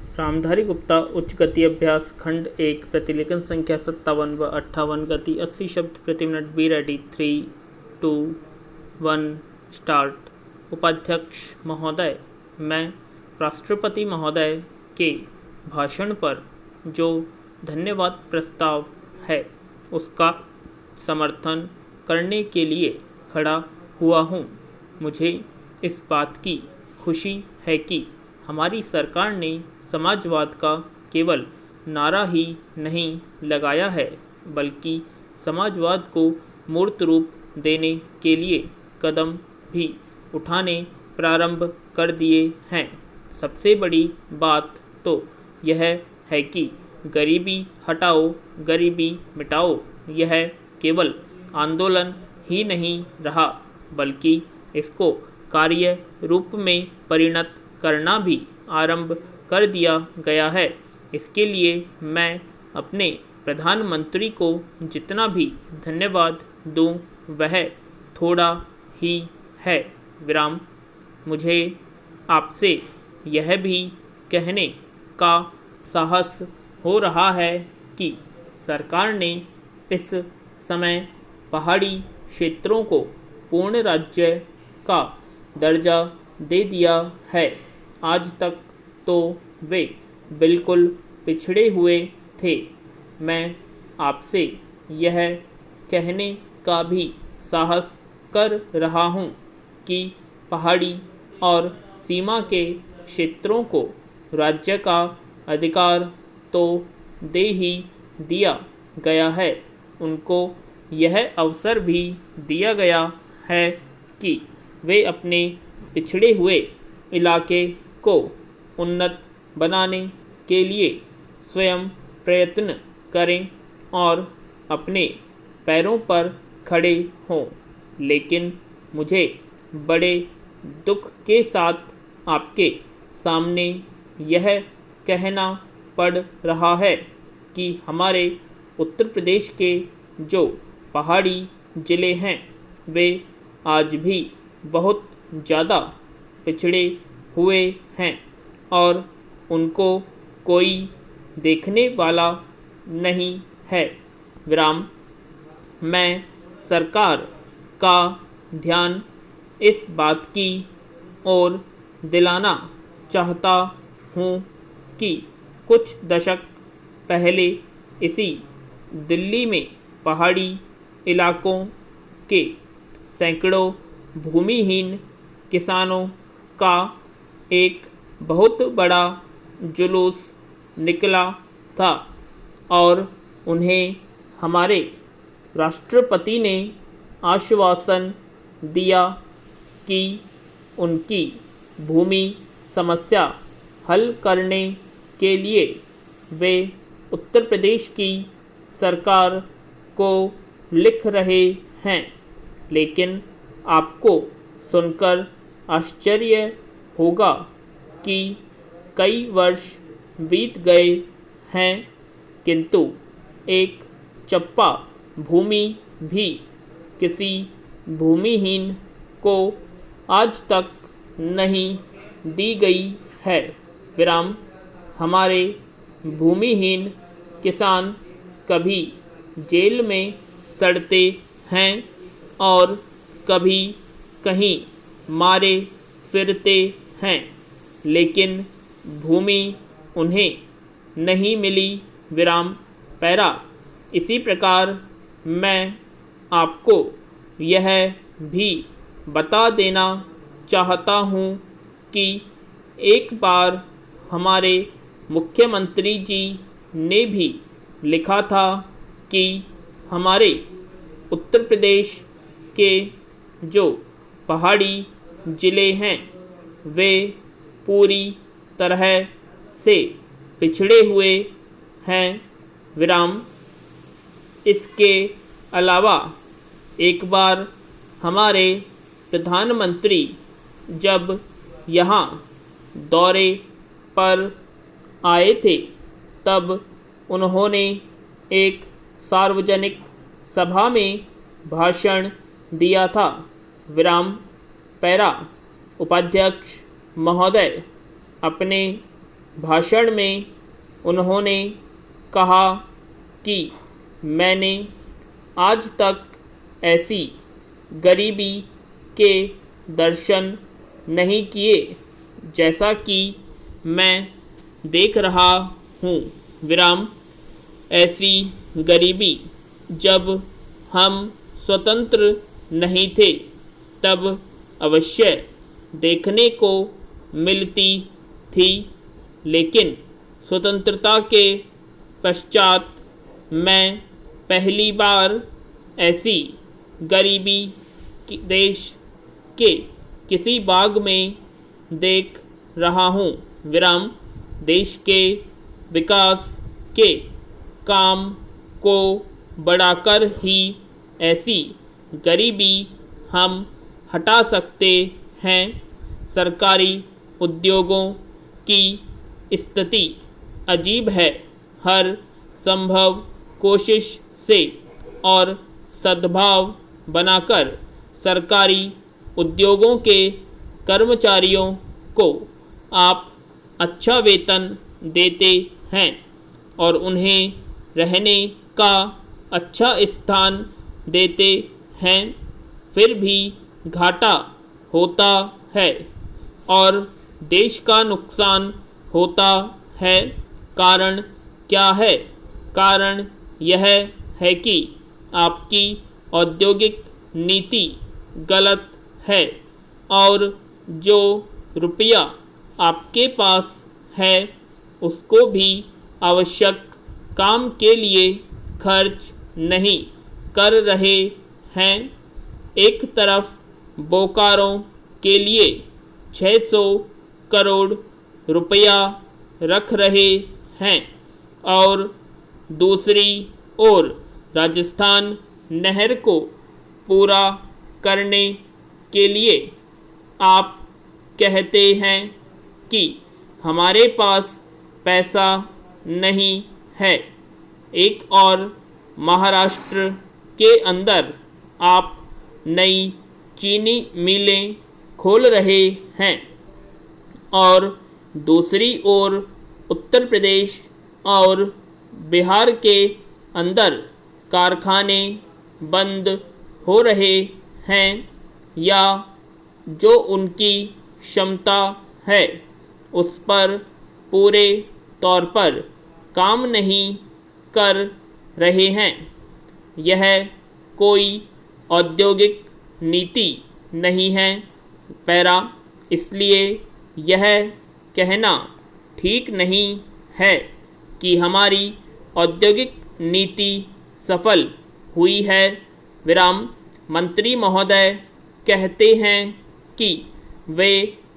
रामधारी गुप्ता उच्च गति अभ्यास खंड 1 प्रतिलेखन संख्या 57 व 58 गति 80 शब्द प्रति मिनट। Be ready 3, 2, 1 start. उपाध्यक्ष महोदय, मैं राष्ट्रपति महोदय के भाषण पर जो धन्यवाद प्रस्ताव है उसका समर्थन करने के लिए खड़ा हुआ हूँ। मुझे इस बात की खुशी है कि हमारी सरकार ने समाजवाद का केवल नारा ही नहीं लगाया है बल्कि समाजवाद को मूर्त रूप देने के लिए कदम भी उठाने प्रारंभ कर दिए हैं। सबसे बड़ी बात तो यह है कि गरीबी हटाओ गरीबी मिटाओ यह केवल आंदोलन ही नहीं रहा बल्कि इसको कार्य रूप में परिणत करना भी आरंभ कर दिया गया है। इसके लिए मैं अपने प्रधानमंत्री को जितना भी धन्यवाद दूं वह थोड़ा ही है। विराम। मुझे आपसे यह भी कहने का साहस हो रहा है कि सरकार ने इस समय पहाड़ी क्षेत्रों को पूर्ण राज्य का दर्जा दे दिया है। आज तक तो वे बिल्कुल पिछड़े हुए थे। मैं आपसे यह कहने का भी साहस कर रहा हूँ कि पहाड़ी और सीमा के क्षेत्रों को राज्य का अधिकार तो दे ही दिया गया है, उनको यह अवसर भी दिया गया है कि वे अपने पिछड़े हुए इलाके को उन्नत बनाने के लिए स्वयं प्रयत्न करें और अपने पैरों पर खड़े हों। लेकिन मुझे बड़े दुख के साथ आपके सामने यह कहना पड़ रहा है कि हमारे उत्तर प्रदेश के जो पहाड़ी ज़िले हैं वे आज भी बहुत ज़्यादा पिछड़े हुए हैं और उनको कोई देखने वाला नहीं है। विराम। मैं सरकार का ध्यान इस बात की ओर दिलाना चाहता हूँ कि कुछ दशक पहले इसी दिल्ली में पहाड़ी इलाकों के सैकड़ों भूमिहीन किसानों का एक बहुत बड़ा जुलूस निकला था और उन्हें हमारे राष्ट्रपति ने आश्वासन दिया कि उनकी भूमि समस्या हल करने के लिए वे उत्तर प्रदेश की सरकार को लिख रहे हैं। लेकिन आपको सुनकर आश्चर्य होगा कि कई वर्ष बीत गए हैं किंतु एक चप्पा भूमि भी किसी भूमिहीन को आज तक नहीं दी गई है। विराम। हमारे भूमिहीन किसान कभी जेल में सड़ते हैं और कभी कहीं मारे फिरते हैं लेकिन भूमि उन्हें नहीं मिली। विराम। पैरा। इसी प्रकार मैं आपको यह भी बता देना चाहता हूँ कि एक बार हमारे मुख्यमंत्री जी ने भी लिखा था कि हमारे उत्तर प्रदेश के जो पहाड़ी ज़िले हैं वे पूरी तरह से पिछड़े हुए हैं। विराम। इसके अलावा एक बार हमारे प्रधानमंत्री जब यहाँ दौरे पर आए थे तब उन्होंने एक सार्वजनिक सभा में भाषण दिया था। विराम। पैरा। उपाध्यक्ष महोदय, अपने भाषण में उन्होंने कहा कि मैंने आज तक ऐसी गरीबी के दर्शन नहीं किए जैसा कि मैं देख रहा हूँ। विराम। ऐसी गरीबी जब हम स्वतंत्र नहीं थे तब अवश्य देखने को मिलती थी, लेकिन स्वतंत्रता के पश्चात मैं पहली बार ऐसी गरीबी देश के किसी बाग में देख रहा हूँ। विराम। देश के विकास के काम को बढ़ाकर ही ऐसी गरीबी हम हटा सकते हैं। सरकारी उद्योगों की स्थिति अजीब है। हर संभव कोशिश से और सद्भाव बनाकर सरकारी उद्योगों के कर्मचारियों को आप अच्छा वेतन देते हैं और उन्हें रहने का अच्छा स्थान देते हैं, फिर भी घाटा होता है और देश का नुकसान होता है। कारण क्या है? कारण यह है कि आपकी औद्योगिक नीति गलत है और जो रुपया आपके पास है उसको भी आवश्यक काम के लिए खर्च नहीं कर रहे हैं। एक तरफ बोकारों के लिए 600 करोड़ रुपया रख रहे हैं और दूसरी ओर राजस्थान नहर को पूरा करने के लिए आप कहते हैं कि हमारे पास पैसा नहीं है। एक और महाराष्ट्र के अंदर आप नई चीनी मिलें खोल रहे हैं और दूसरी ओर उत्तर प्रदेश और बिहार के अंदर कारखाने बंद हो रहे हैं या जो उनकी क्षमता है उस पर पूरे तौर पर काम नहीं कर रहे हैं। यह कोई औद्योगिक नीति नहीं है। पैरा। इसलिए यह कहना ठीक नहीं है कि हमारी औद्योगिक नीति सफल हुई है। विराम। मंत्री महोदय कहते हैं कि वे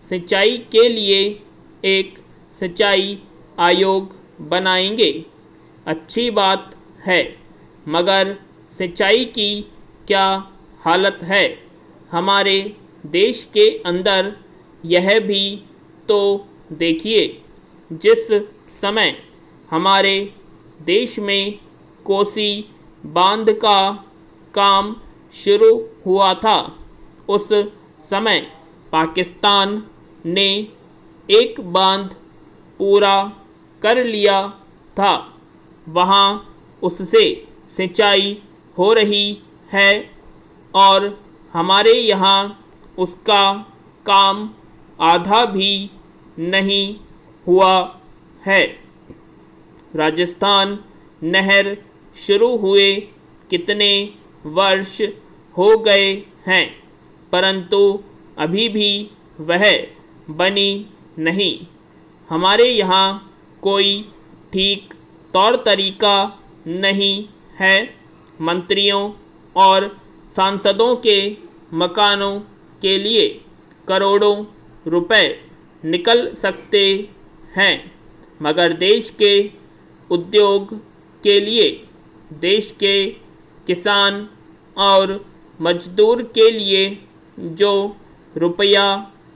सिंचाई के लिए एक सिंचाई आयोग बनाएंगे। अच्छी बात है, मगर सिंचाई की क्या हालत है हमारे देश के अंदर, यह भी तो देखिए। जिस समय हमारे देश में कोसी बांध का काम शुरू हुआ था उस समय पाकिस्तान ने एक बांध पूरा कर लिया था। वहाँ उससे सिंचाई हो रही है और हमारे यहाँ उसका काम आधा भी नहीं हुआ है। राजस्थान नहर शुरू हुए कितने वर्ष हो गए हैं, परंतु अभी भी वह बनी नहीं। हमारे यहाँ कोई ठीक तौर तरीका नहीं है। मंत्रियों और सांसदों के मकानों के लिए करोड़ों रुपए निकल सकते हैं, मगर देश के उद्योग के लिए, देश के किसान और मजदूर के लिए जो रुपया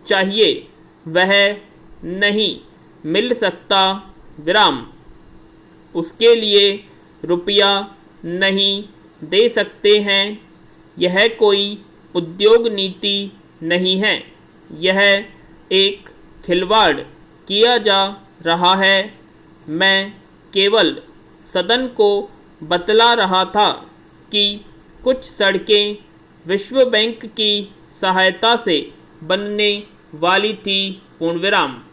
चाहिए वह नहीं मिल सकता। विराम। उसके लिए रुपया नहीं दे सकते हैं। यह कोई उद्योग नीति नहीं है, यह एक खिलवाड़ किया जा रहा है। मैं केवल सदन को बतला रहा था कि कुछ सड़कें विश्व बैंक की सहायता से बनने वाली थी। पूर्णविराम।